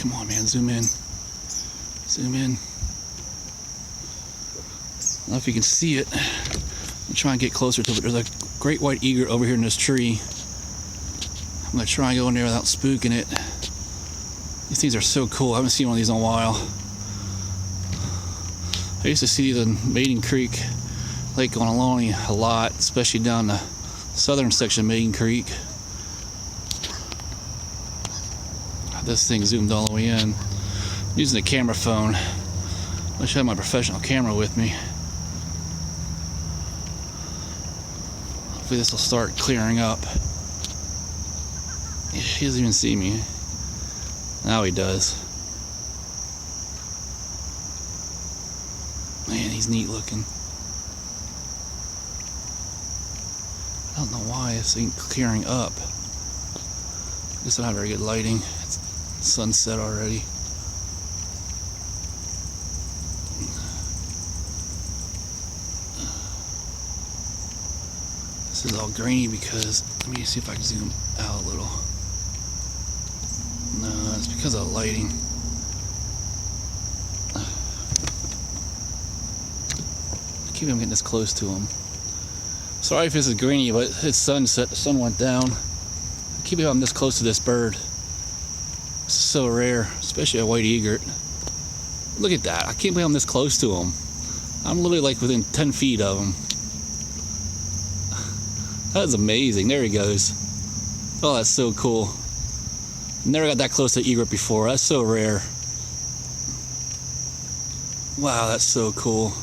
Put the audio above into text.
Come on, man, zoom in. Zoom in. I don't know if you can see it. I'm trying to get closer to it. There's a great white egret over here in this tree. I'm gonna try and go in there without spooking it. These things are so cool. I haven't seen one of these in a while. I used to see these in Maiden Creek Lake on Ohlone a lot, especially down the southern section of Maiden Creek. This thing zoomed all the way in. I'm using a camera phone. I wish I had my professional camera with me. Hopefully this will start clearing up. He doesn't even see me. Now he does. Man, he's neat looking. I don't know why this ain't clearing up. I guess I don't have very good lighting. It's sunset already. This is all grainy because, let me see if I can zoom out a little. No, it's because of the lighting. I keep on getting this close to him. Sorry if this is grainy, but it's sunset, the sun went down. I keep on this close to this bird. This is so rare, especially a white egret. Look at that, I can't believe I'm this close to him. I'm literally like within 10 feet of him. That is amazing, there he goes. Oh, that's so cool. Never got that close to egret before, that's so rare. Wow, that's so cool.